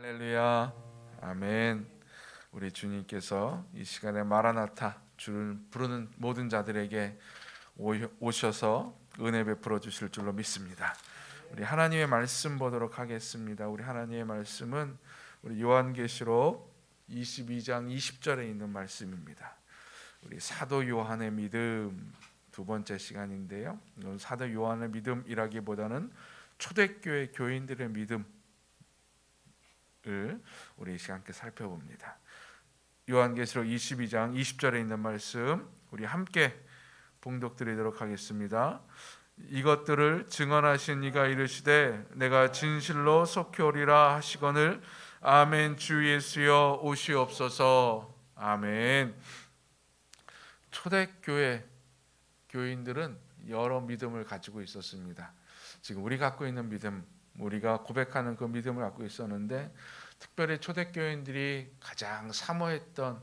할렐루야, 아멘. 우리 주님께서 이 시간에 마라나타, 주를 부르는 모든 자들에게 오셔서 은혜 베풀어 주실 줄로 믿습니다. 우리 하나님의 말씀 보도록 하겠습니다. 우리 하나님의 말씀은 우리 요한계시록 22장 20절에 있는 말씀입니다. 우리 사도 요한의 믿음 두 번째 시간인데요. 사도 요한의 믿음이라기보다는 초대교회 교인들의 믿음 우리 이 시간 함께 살펴봅니다. 요한계시록 22장 20절에 있는 말씀 우리 함께 봉독드리도록 하겠습니다. 이것들을 증언하신 이가 이르시되 내가 진실로 속히 오리라 하시거늘 아멘. 주 예수여 오시옵소서. 아멘. 초대교회 교인들은 여러 믿음을 가지고 있었습니다. 지금 우리 갖고 있는 믿음, 우리가 고백하는 그 믿음을 갖고 있었는데, 특별히 초대교인들이 가장 사모했던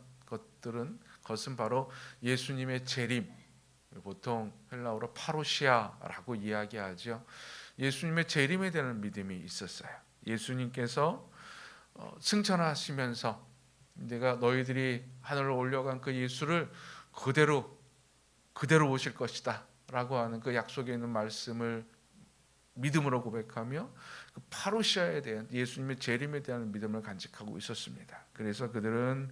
것은 바로 예수님의 재림, 보통 헬라어로 파루시아라고 이야기하죠. 예수님의 재림에 대한 믿음이 있었어요. 예수님께서 승천하시면서 내가 너희들이 하늘로 올려간 그 예수를 그대로 오실 것이다 라고 하는 그 약속에 있는 말씀을 믿음으로 고백하며 그 파루시아에 대한 예수님의 재림에 대한 믿음을 간직하고 있었습니다. 그래서 그들은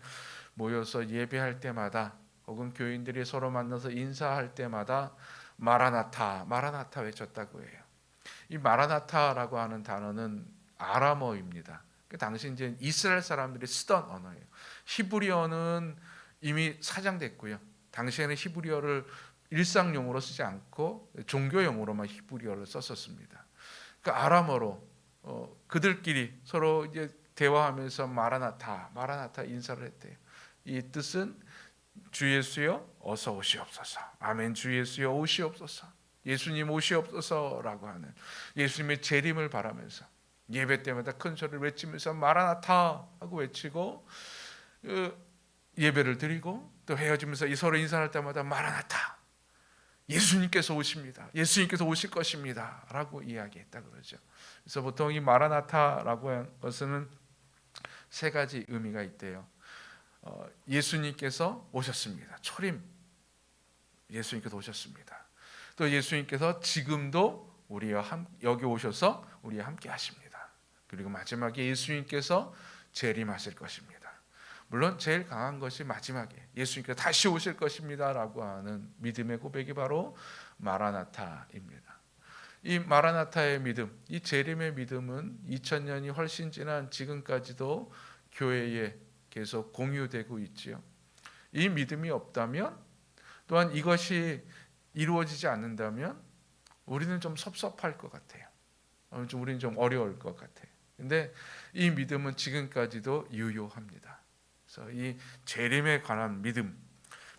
모여서 예배할 때마다 혹은 교인들이 서로 만나서 인사할 때마다 마라나타, 마라나타 외쳤다고 해요. 이 마라나타라고 하는 단어는 아람어입니다. 당시 이제 이스라엘 사람들이 쓰던 언어예요. 히브리어는 이미 사장됐고요. 당시에는 히브리어를 일상용으로 쓰지 않고 종교용으로만 히브리어를 썼었습니다. 그러니까 아람어로 그들끼리 서로 이제 대화하면서 마라나타 인사를 했대요. 이 뜻은 주 예수여 어서 오시옵소서. 아멘. 주 예수여 오시옵소서. 예수님 오시옵소서라고 하는 예수님의 재림을 바라면서 예배 때마다 큰 소리를 외치면서 마라나타 하고 외치고 예배를 드리고, 또 헤어지면서 서로 인사할 때마다 마라나타, 예수님께서 오십니다. 예수님께서 오실 것입니다. 라고 이야기했다 그러죠. 그래서 보통 이 마라나타라고 하는 것은 세 가지 의미가 있대요. 예수님께서 오셨습니다. 초림, 예수님께서 오셨습니다. 또 예수님께서 지금도 우리와 여기 오셔서 우리와 함께 하십니다. 그리고 마지막에 예수님께서 재림하실 것입니다. 물론 제일 강한 것이 마지막에 예수님께서 다시 오실 것입니다 라고 하는 믿음의 고백이 바로 마라나타입니다. 이 마라나타의 믿음, 이 재림의 믿음은 2000년이 훨씬 지난 지금까지도 교회에 계속 공유되고 있지요. 이 믿음이 없다면, 또한 이것이 이루어지지 않는다면 우리는 좀 섭섭할 것 같아요. 우리는 좀 어려울 것 같아요. 근데 이 믿음은 지금까지도 유효합니다. 그래서 이 재림에 관한 믿음이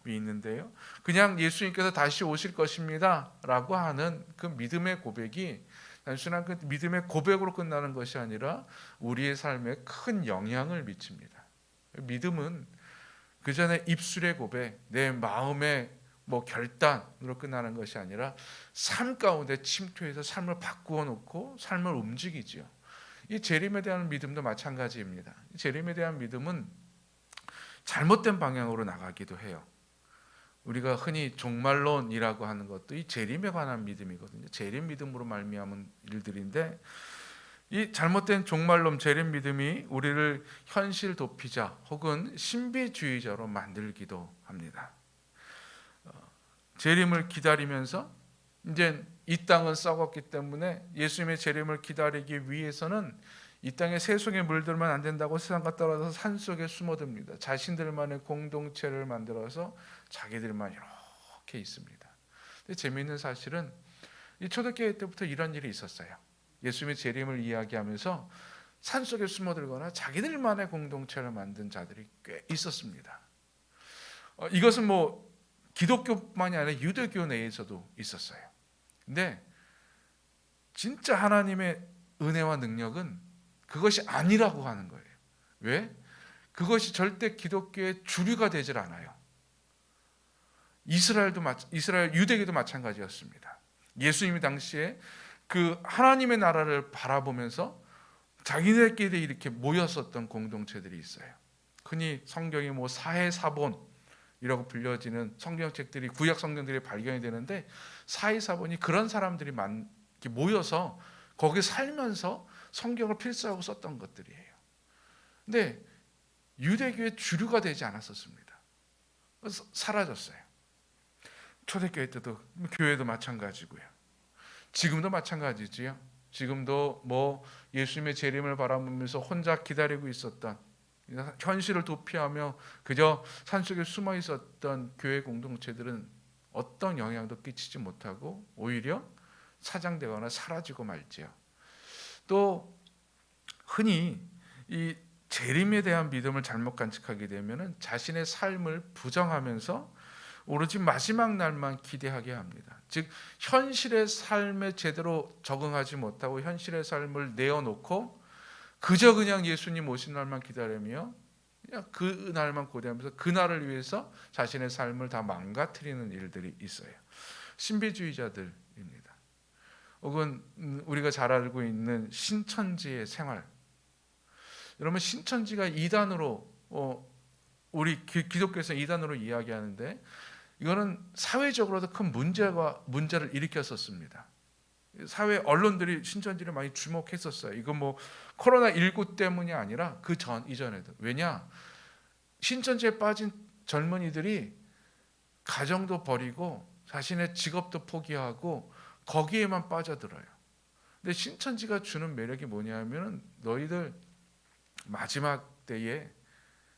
있는데요, 그냥 예수님께서 다시 오실 것입니다 라고 하는 그 믿음의 고백이 단순한 그 믿음의 고백으로 끝나는 것이 아니라 우리의 삶에 큰 영향을 미칩니다. 믿음은 그 전에 입술의 고백, 내 마음의 결단으로 끝나는 것이 아니라 삶 가운데 침투해서 삶을 바꾸어 놓고 삶을 움직이지요. 이 재림에 대한 믿음도 마찬가지입니다. 재림에 대한 믿음은 잘못된 방향으로 나가기도 해요. 우리가 흔히 종말론이라고 하는 것도 이 재림에 관한 믿음이거든요. 재림 믿음으로 말미암은 일들인데, 이 잘못된 종말론, 재림 믿음이 우리를 현실 도피자 혹은 신비주의자로 만들기도 합니다. 재림을 기다리면서 이제 이 땅은 썩었기 때문에 예수님의 재림을 기다리기 위해서는 이 땅에 세속에 물들면 안 된다고 세상과 떨어져서 산속에 숨어듭니다. 자신들만의 공동체를 만들어서 자기들만 이렇게 있습니다. 근데 재미있는 사실은 이 초대교회 때부터 이런 일이 있었어요. 예수님의 재림을 이야기하면서 산속에 숨어들거나 자기들만의 공동체를 만든 자들이 꽤 있었습니다. 이것은 기독교만이 아니라 유대교 내에서도 있었어요. 근데 진짜 하나님의 은혜와 능력은 그것이 아니라고 하는 거예요. 왜? 그것이 절대 기독교의 주류가 되질 않아요. 이스라엘 유대교도 마찬가지였습니다. 예수님이 당시에 그 하나님의 나라를 바라보면서 자기들끼리 이렇게 모였었던 공동체들이 있어요. 흔히 성경이 뭐 사해사본이라고 불려지는 성경책들이 구약 성경들이 발견이 되는데 사해사본이 그런 사람들이 이렇게 모여서 거기 살면서 성경을 필사하고 썼던 것들이에요. 근데 유대교의 주류가 되지 않았었습니다. 그래서 사라졌어요. 초대교회 때도 교회도 마찬가지고요. 지금도 마찬가지지요. 지금도 뭐 예수님의 재림을 바라보면서 혼자 기다리고 있었던, 현실을 도피하며 그저 산속에 숨어 있었던 교회 공동체들은 어떤 영향도 끼치지 못하고 오히려 사장되거나 사라지고 말지요. 또 흔히 이 재림에 대한 믿음을 잘못 간직하게 되면 자신의 삶을 부정하면서 오로지 마지막 날만 기대하게 합니다. 즉 현실의 삶에 제대로 적응하지 못하고 현실의 삶을 내어놓고 그저 그냥 예수님 오신 날만 기다리며 그냥 그 날만 고대하면서 그 날을 위해서 자신의 삶을 다 망가뜨리는 일들이 있어요. 신비주의자들입니다. 혹은 우리가 잘 알고 있는 신천지의 생활. 여러분, 신천지가 이단으로 우리 기독교에서 이단으로 이야기하는데 이거는 사회적으로도 큰 문제를 일으켰었습니다. 사회 언론들이 신천지를 많이 주목했었어요. 이거 뭐 코로나19 때문이 아니라 그 이전에도. 왜냐? 신천지에 빠진 젊은이들이 가정도 버리고 자신의 직업도 포기하고 거기에만 빠져들어요. 근데 신천지가 주는 매력이 뭐냐면 너희들 마지막 때에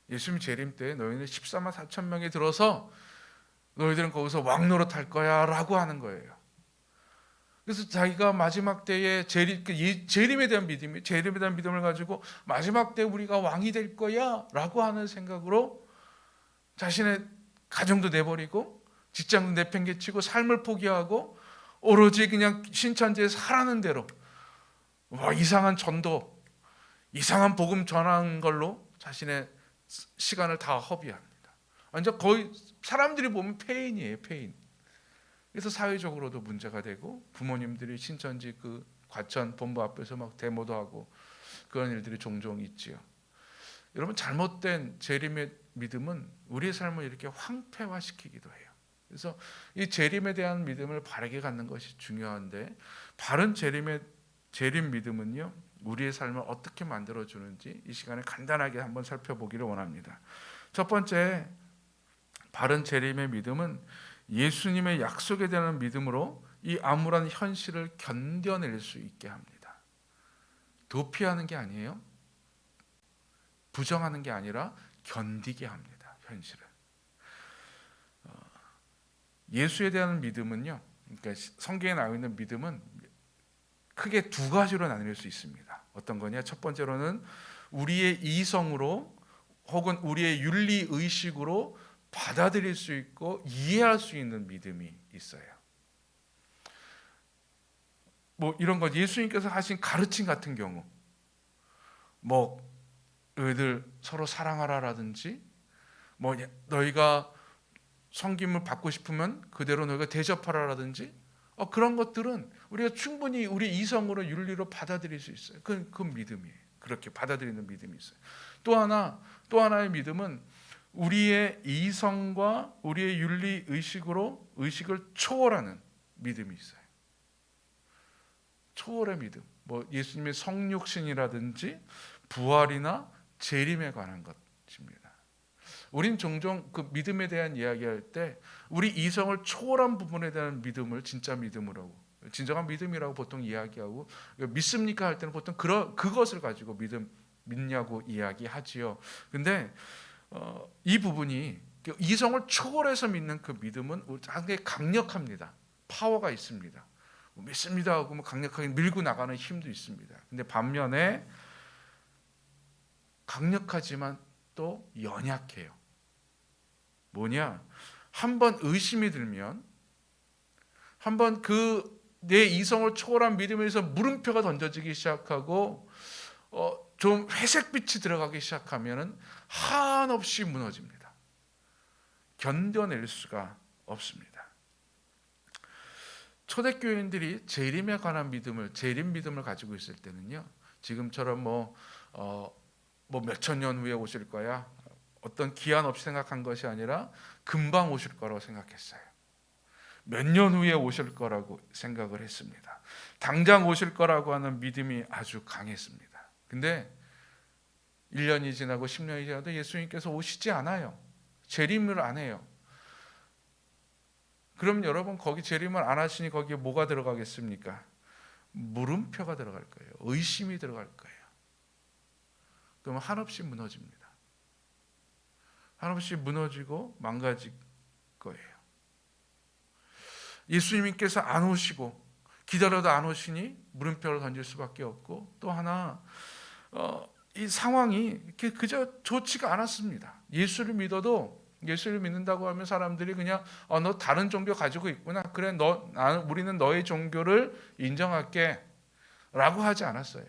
예수님 재림 때에 너희는 14만 4천 명이 들어서 너희들은 거기서 왕노릇 할 거야 라고 하는 거예요. 그래서 자기가 마지막 때에 재림에 대한 믿음을 가지고 마지막 때 우리가 왕이 될 거야 라고 하는 생각으로 자신의 가정도 내버리고 직장도 내팽개치고 삶을 포기하고 오로지 그냥 신천지에서 하라는 대로 이상한 전도, 이상한 복음 전하는 걸로 자신의 시간을 다 허비합니다. 완전 거의 사람들이 보면 폐인이에요, 폐인. 그래서 사회적으로도 문제가 되고 부모님들이 신천지 그 과천 본부 앞에서 막 데모도 하고 그런 일들이 종종 있지요. 여러분, 잘못된 재림의 믿음은 우리의 삶을 이렇게 황폐화시키기도 해요. 그래서 이 재림에 대한 믿음을 바르게 갖는 것이 중요한데 바른 재림 믿음은요 우리의 삶을 어떻게 만들어주는지 이 시간에 간단하게 한번 살펴보기를 원합니다. 첫 번째, 바른 재림의 믿음은 예수님의 약속에 대한 믿음으로 이 암울한 현실을 견뎌낼 수 있게 합니다. 도피하는 게 아니에요. 부정하는 게 아니라 견디게 합니다. 현실을. 예수에 대한 믿음은요, 그러니까 성경에 나와 있는 믿음은 크게 두 가지로 나눌 수 있습니다. 어떤 거냐? 첫 번째로는 우리의 이성으로 혹은 우리의 윤리 의식으로 받아들일 수 있고 이해할 수 있는 믿음이 있어요. 뭐 이런 거 예수님께서 하신 가르침 같은 경우, 뭐 너희들 서로 사랑하라라든지, 뭐 너희가 섬김을 받고 싶으면 그대로 너희가 대접하라라든지, 그런 것들은 우리가 충분히 우리 이성으로 윤리로 받아들일 수 있어요. 그 믿음이에요. 그렇게 받아들이는 믿음이 있어요. 또 하나의 믿음은 우리의 이성과 우리의 윤리 의식을 초월하는 믿음이 있어요. 초월의 믿음. 뭐 예수님의 성육신이라든지 부활이나 재림에 관한 것입니다. 우린 종종 그 믿음에 대한 이야기할 때 우리 이성을 초월한 부분에 대한 믿음을 진짜 믿음이라고, 진정한 믿음이라고 보통 이야기하고, 믿습니까 할 때는 보통 그것을 가지고 믿냐고 이야기하지요. 근데 이 부분이 이성을 초월해서 믿는 그 믿음은 상당히 강력합니다. 파워가 있습니다. 믿습니다 하고 뭐 강력하게 밀고 나가는 힘도 있습니다. 근데 반면에 강력하지만 또 연약해요. 뭐냐? 한번 의심이 들면, 한번 내 이성을 초월한 믿음에서 물음표가 던져지기 시작하고 좀 회색빛이 들어가기 시작하면 한없이 무너집니다. 견뎌낼 수가 없습니다. 초대교인들이 재림 믿음을 가지고 있을 때는요, 지금처럼 뭐 몇천 년 후에 오실 거야, 어떤 기한 없이 생각한 것이 아니라 금방 오실 거라고 생각했어요. 몇 년 후에 오실 거라고 생각을 했습니다. 당장 오실 거라고 하는 믿음이 아주 강했습니다. 근데 1년이 지나고 10년이 지나도 예수님께서 오시지 않아요. 재림을 안 해요. 그럼 여러분, 거기 재림을 안 하시니 거기에 뭐가 들어가겠습니까? 물음표가 들어갈 거예요. 의심이 들어갈 거예요. 그러면 한없이 무너집니다. 한없이 무너지고 망가질 거예요. 예수님께서 안 오시고 기다려도 안 오시니 물음표를 던질 수밖에 없고, 또 하나 이 상황이 그저 좋지가 않았습니다. 예수를 믿어도, 예수를 믿는다고 하면 사람들이 그냥 너 다른 종교 가지고 있구나, 그래 우리는 너의 종교를 인정할게 라고 하지 않았어요.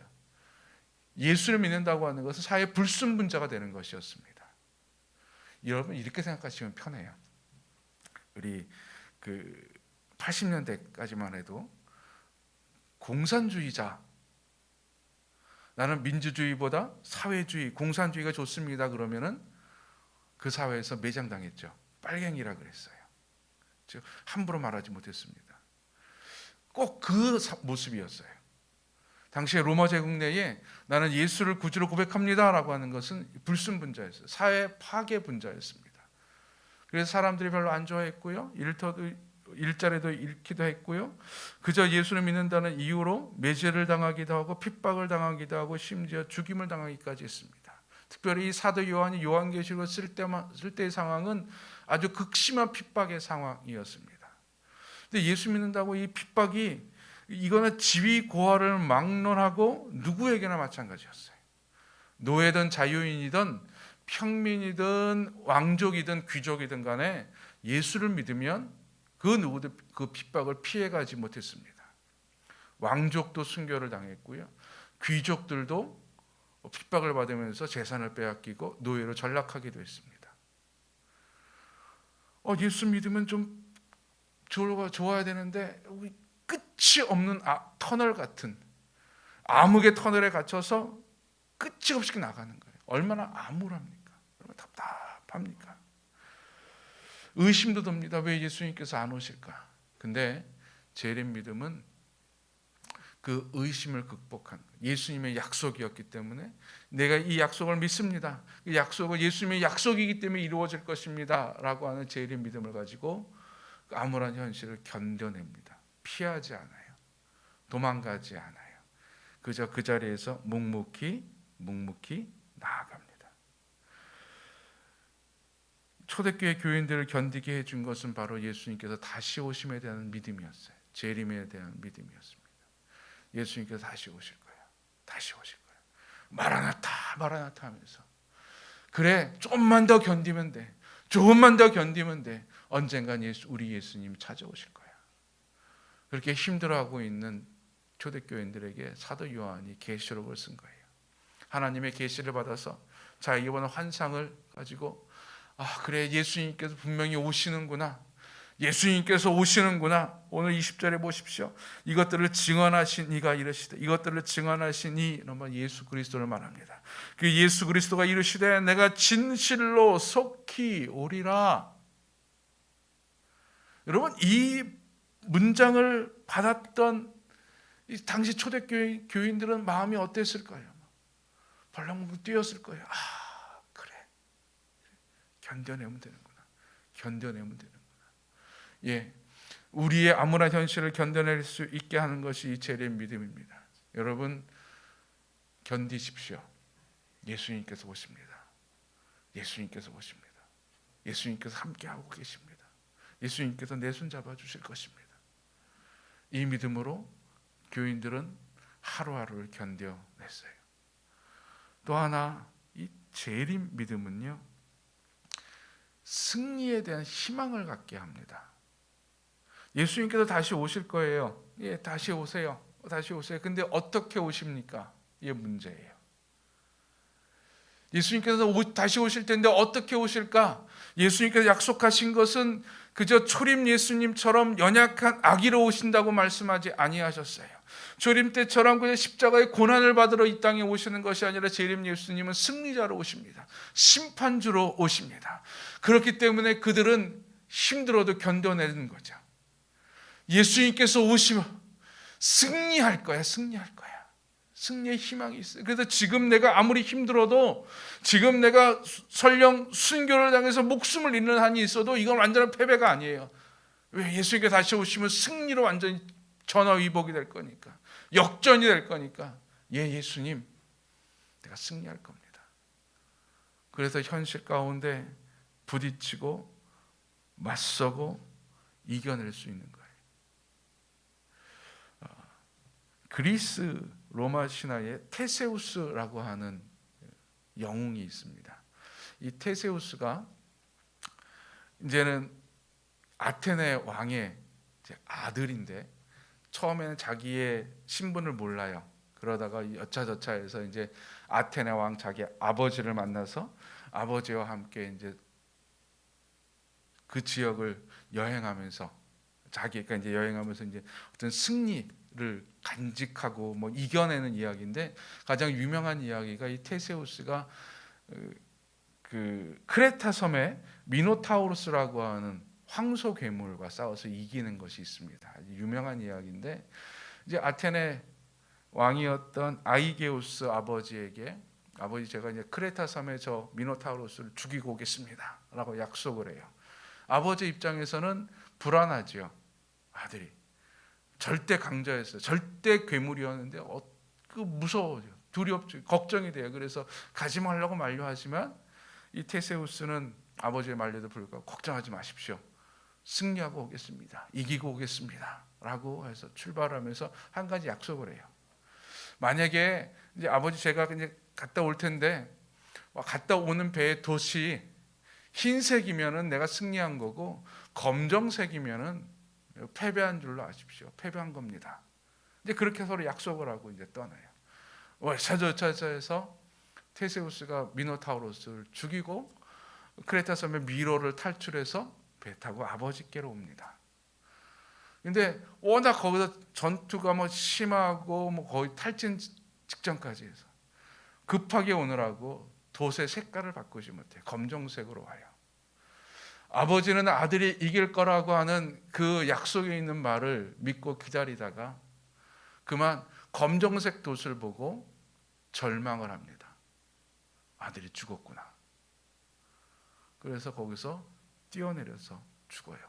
예수를 믿는다고 하는 것은 사회 불순분자가 되는 것이었습니다. 여러분, 이렇게 생각하시면 편해요. 우리 80년대까지만 해도 공산주의자, 나는 민주주의보다 사회주의, 공산주의가 좋습니다 그러면은 그 사회에서 매장당했죠. 빨갱이라 그랬어요. 즉 함부로 말하지 못했습니다. 꼭 그 모습이었어요. 당시에 로마 제국 내에 나는 예수를 구주로 고백합니다라고 하는 것은 불순분자였어요. 사회 파괴 분자였습니다. 그래서 사람들이 별로 안 좋아했고요. 일자리도 잃기도 했고요. 그저 예수를 믿는다는 이유로 매제를 당하기도 하고 핍박을 당하기도 하고 심지어 죽임을 당하기까지 했습니다. 특별히 이 사도 요한이 요한계시록을 쓸 때의 상황은 아주 극심한 핍박의 상황이었습니다. 근데 예수 믿는다고 이 핍박이, 이거는 지위 고하를 막론하고 누구에게나 마찬가지였어요. 노예든 자유인이든 평민이든 왕족이든 귀족이든 간에 예수를 믿으면 그 누구도 그 핍박을 피해가지 못했습니다. 왕족도 순교를 당했고요. 귀족들도 핍박을 받으면서 재산을 빼앗기고 노예로 전락하기도 했습니다. 예수 믿으면 좀 좋아야 되는데 끝이 없는 터널 같은 암흑의 터널에 갇혀서 끝이 없이 나가는 거예요. 얼마나 암울합니까? 얼마나 답답합니까? 의심도 듭니다. 왜 예수님께서 안 오실까? 근데 재림 믿음은 그 의심을 극복한 예수님의 약속이었기 때문에 내가 이 약속을 믿습니다. 이 약속은 예수님의 약속이기 때문에 이루어질 것입니다 라고 하는 재림 믿음을 가지고 암울한 현실을 견뎌냅니다. 피하지 않아요. 도망가지 않아요. 그저 그 자리에서 묵묵히 나아갑니다. 초대교회 교인들을 견디게 해준 것은 바로 예수님께서 다시 오심에 대한 믿음이었어요. 재림에 대한 믿음이었습니다. 예수님께서 다시 오실 거예요. 다시 오실 거예요. 마라나타 하면서, 그래 조금만 더 견디면 돼, 조금만 더 견디면 돼, 언젠간 우리 예수님 찾아오실 거야. 그렇게 힘들어하고 있는 초대교인들에게 사도 요한이 계시록을 쓴 거예요. 하나님의 계시를 받아서 자, 이번 환상을 가지고 그래, 예수님께서 분명히 오시는구나, 예수님께서 오시는구나. 오늘 20절에 보십시오. 이것들을 증언하신 이가 이르시되, 이것들을 증언하신 이, 예수 그리스도를 말합니다. 그 예수 그리스도가 이르시되 내가 진실로 속히 오리라. 여러분, 이 문장을 받았던 이 당시 초대교회 교인들은 마음이 어땠을까요? 벌렁벌렁 뛰었을 거예요. 그래, 견뎌내면 되는구나. 예, 우리의 암울한 현실을 견뎌낼 수 있게 하는 것이 이 재림 믿음입니다. 여러분, 견디십시오. 예수님께서 오십니다. 예수님께서 함께하고 계십니다. 예수님께서 내 손 잡아주실 것입니다. 이 믿음으로 교인들은 하루하루를 견뎌냈어요. 또 하나, 이 재림 믿음은요, 승리에 대한 희망을 갖게 합니다. 예수님께서 다시 오실 거예요. 예, 다시 오세요. 근데 어떻게 오십니까? 이게 문제예요. 예수님께서 다시 오실 텐데 어떻게 오실까? 예수님께서 약속하신 것은 그저 초림 예수님처럼 연약한 아기로 오신다고 말씀하지 아니하셨어요. 조림 때처럼 그냥 십자가의 고난을 받으러 이 땅에 오시는 것이 아니라 재림 예수님은 승리자로 오십니다. 심판주로 오십니다. 그렇기 때문에 그들은 힘들어도 견뎌내는 거죠. 예수님께서 오시면 승리할 거야, 승리할 거야. 승리의 희망이 있어요. 그래서 지금 내가 아무리 힘들어도, 지금 내가 설령 순교를 당해서 목숨을 잃는 한이 있어도 이건 완전한 패배가 아니에요. 왜? 예수님께 다시 오시면 승리로 완전히 전화위복이 될 거니까, 역전이 될 거니까. 예수님, 내가 승리할 겁니다. 그래서 현실 가운데 부딪히고 맞서고 이겨낼 수 있는 거예요. 그리스 로마 신화에 테세우스라고 하는 영웅이 있습니다. 이 테세우스가 이제는 아테네 왕의 아들인데, 처음에는 자기의 신분을 몰라요. 그러다가 여차저차해서 이제 아테네 왕 자기 아버지를 만나서 아버지와 함께 이제 그 지역을 여행하면서 자기가 이제 여행하면서 이제 어떤 승리를 간직하고 뭐 이겨내는 이야기인데, 가장 유명한 이야기가 이 테세우스가 그 크레타 섬에 미노타우루스라고 하는 황소 괴물과 싸워서 이기는 것이 있습니다. 아주 유명한 이야기인데, 이제 아테네 왕이었던 아이게우스 아버지에게, 아버지 제가 이제 크레타 섬에 저 미노타우루스를 죽이고 오겠습니다라고 약속을 해요. 아버지 입장에서는 불안하죠. 아들이 절대 강자였어요. 절대 괴물이었는데 무서워요. 두렵죠. 걱정이 돼요. 그래서 가지 말라고 만류하지만 이 테세우스는 아버지의 만류에도 불구하고 걱정하지 마십시오. 승리하고 오겠습니다. 이기고 오겠습니다. 라고 해서 출발하면서 한 가지 약속을 해요. 만약에 이제 아버지 제가 이제 갔다 올 텐데, 갔다 오는 배의 돛이 흰색이면은 내가 승리한 거고, 검정색이면은 패배한 줄로 아십시오. 패배한 겁니다. 이제 그렇게 서로 약속을 하고 이제 떠나요. 차저차저해서 테세우스가 미노타우로스를 죽이고 크레타 섬의 미로를 탈출해서 배 타고 아버지께로 옵니다. 근데 워낙 거기서 전투가 뭐 심하고 뭐 거의 탈진 직전까지 해서 급하게 오느라고 돛의 색깔을 바꾸지 못해 검정색으로 와요. 아버지는 아들이 이길 거라고 하는 그 약속에 있는 말을 믿고 기다리다가 그만 검정색 돛을 보고 절망을 합니다. 아들이 죽었구나. 그래서 거기서 뛰어내려서 죽어요.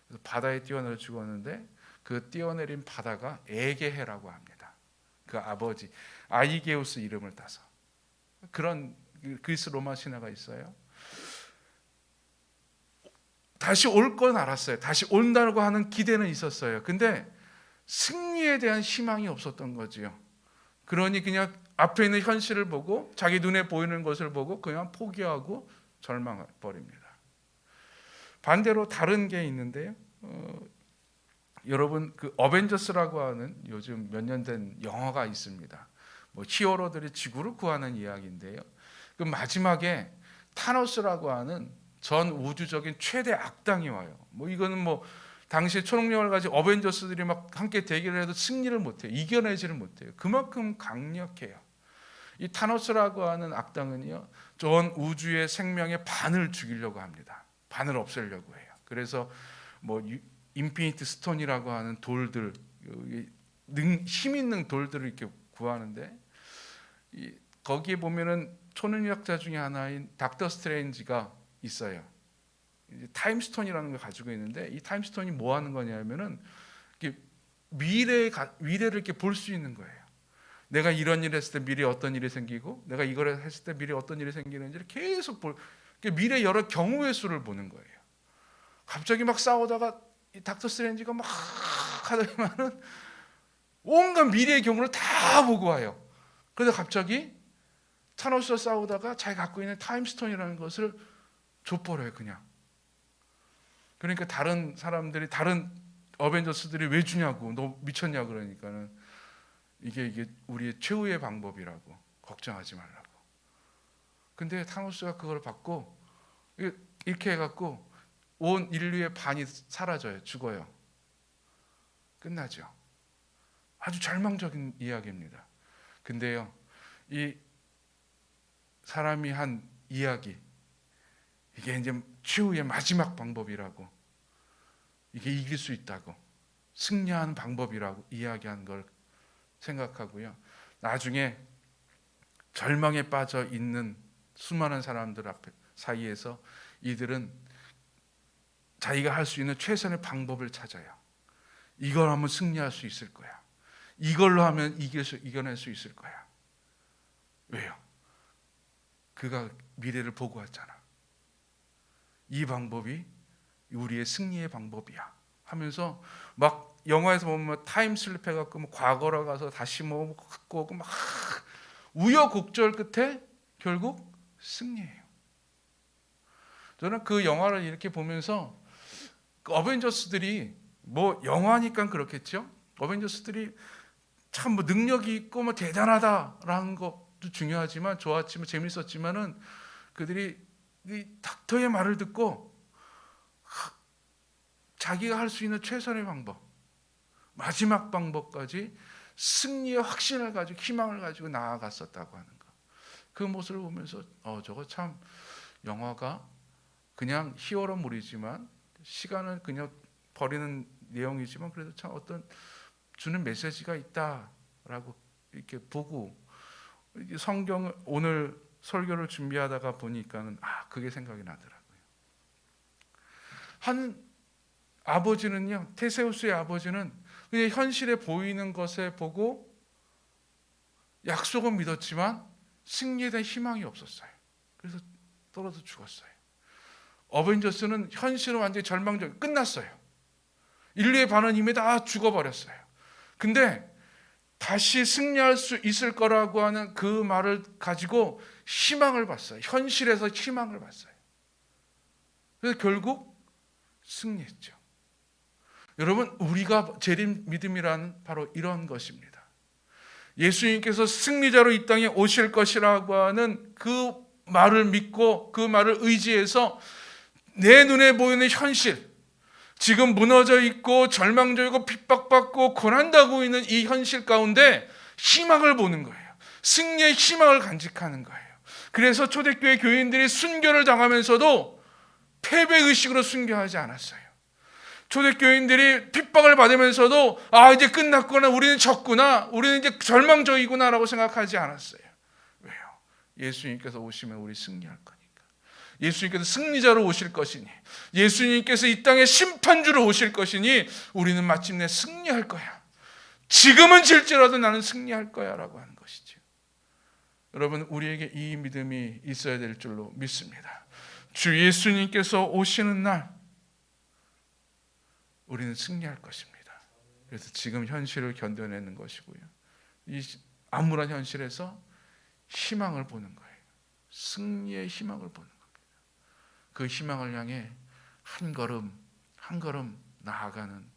그래서 바다에 뛰어내려 죽었는데, 그 뛰어내린 바다가 에게해라고 합니다. 그 아버지 아이게우스 이름을 따서. 그런 그리스 로마 신화가 있어요. 다시 올 건 알았어요. 다시 온다고 하는 기대는 있었어요. 근데 승리에 대한 희망이 없었던 거지요. 그러니 그냥 앞에 있는 현실을 보고 자기 눈에 보이는 것을 보고 그냥 포기하고 절망해 버립니다. 반대로 다른 게 있는데요. 여러분 그 어벤져스라고 하는 요즘 몇 년 된 영화가 있습니다. 뭐 히어로들이 지구를 구하는 이야기인데요. 그 마지막에 타노스라고 하는 전 우주적인 최대 악당이 와요. 뭐 이거는 뭐 당시에 초능력을 가진 어벤져스들이 막 함께 대결을 해도 승리를 못해요. 이겨내지를 못해요. 그만큼 강력해요. 이 타노스라고 하는 악당은요, 전 우주의 생명의 반을 죽이려고 합니다. 반을 없애려고 해요. 그래서 뭐 인피니트 스톤이라고 하는 돌들, 힘 있는 돌들을 이렇게 구하는데, 거기에 보면은 초능력자 중에 하나인 닥터 스트레인지가 있어요. 타임스톤이라는 걸 가지고 있는데, 이 타임스톤이 뭐 하는 거냐면은 미래를 이렇게 볼 수 있는 거예요. 내가 이런 일을 했을 때 미래에 어떤 일이 생기고, 내가 이걸 했을 때 미래에 어떤 일이 생기는지를 계속 미래 여러 경우의 수를 보는 거예요. 갑자기 막 싸우다가 이 닥터 스트레인지가 막 하다가는 온갖 미래의 경우를 다 보고 와요. 그래서 갑자기 타노스와 싸우다가 자기 갖고 있는 타임스톤이라는 것을 줘버려요, 그냥. 그러니까 다른 사람들이, 다른 어벤져스들이 왜 주냐고, 너 미쳤냐 그러니까는 이게 우리의 최후의 방법이라고, 걱정하지 말라고. 근데 타노스가 그걸 받고 이렇게 해갖고 온 인류의 반이 사라져요. 죽어요. 끝나죠. 아주 절망적인 이야기입니다. 근데요, 이 사람이 한 이야기, 이게 이제 최후의 마지막 방법이라고, 이게 이길 수 있다고, 승리하는 방법이라고 이야기한 걸 생각하고요. 나중에 절망에 빠져 있는 수많은 사람들 앞에 사이에서 이들은 자기가 할 수 있는 최선의 방법을 찾아요. 이걸 하면 승리할 수 있을 거야. 이걸로 하면 이겨낼 수 있을 거야. 왜요? 그가 미래를 보고 왔잖아. 이 방법이 우리의 승리의 방법이야 하면서 막 영화에서 보면 타임슬립 해갖고 뭐 과거로 가서 다시 뭐 갖고 오고 막 우여곡절 끝에 결국 승리해요. 저는 그 영화를 이렇게 보면서 어벤져스들이 뭐 영화니까 그렇겠죠. 어벤져스들이 참 뭐 능력이 있고 뭐 대단하다라는 것도 중요하지만 좋았지만 재밌었지만은 그들이 이 닥터의 말을 듣고 자기가 할 수 있는 최선의 방법, 마지막 방법까지 승리의 확신을 가지고 희망을 가지고 나아갔었다고 하는 거. 그 모습을 보면서 저거 참 영화가 그냥 히어로물이지만 시간은 그냥 버리는 내용이지만 그래도 참 어떤 주는 메시지가 있다라고 이렇게 보고 성경을 오늘 설교를 준비하다가 보니까는 그게 생각이 나더라고요. 한 아버지는요, 테세우스의 아버지는 그냥 현실에 보이는 것에 보고 약속은 믿었지만 승리에 대한 희망이 없었어요. 그래서 떨어져 죽었어요. 어벤져스는 현실은 완전히 절망적, 끝났어요. 인류의 반은 이미 다 죽어버렸어요. 근데 다시 승리할 수 있을 거라고 하는 그 말을 가지고 희망을 봤어요. 현실에서 희망을 봤어요. 그래서 결국 승리했죠. 여러분, 우리가 재림 믿음이란 바로 이런 것입니다. 예수님께서 승리자로 이 땅에 오실 것이라고 하는 그 말을 믿고 그 말을 의지해서 내 눈에 보이는 현실, 지금 무너져 있고 절망적이고 핍박받고 고난당하고 있는 이 현실 가운데 희망을 보는 거예요. 승리의 희망을 간직하는 거예요. 그래서 초대교회 교인들이 순교를 당하면서도 패배의식으로 순교하지 않았어요. 초대교인들이 핍박을 받으면서도 이제 끝났구나, 우리는 졌구나, 우리는 이제 절망적이구나 라고 생각하지 않았어요. 왜요? 예수님께서 오시면 우리 승리할 거니까. 예수님께서 승리자로 오실 것이니, 예수님께서 이 땅에 심판주로 오실 것이니 우리는 마침내 승리할 거야. 지금은 질지라도 나는 승리할 거야 라고 하는 것이죠. 여러분, 우리에게 이 믿음이 있어야 될 줄로 믿습니다. 주 예수님께서 오시는 날 우리는 승리할 것입니다. 그래서 지금 현실을 견뎌내는 것이고요, 이 암울한 현실에서 희망을 보는 거예요. 승리의 희망을 보는 겁니다. 그 희망을 향해 한 걸음 한 걸음 나아가는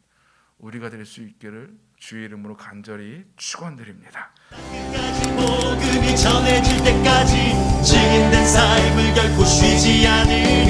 우리가 될 수 있기를 주의 이름으로 간절히 축원드립니다. 끝까지 복음이 전해질 때까지 증인된 삶을 결코 쉬지 않을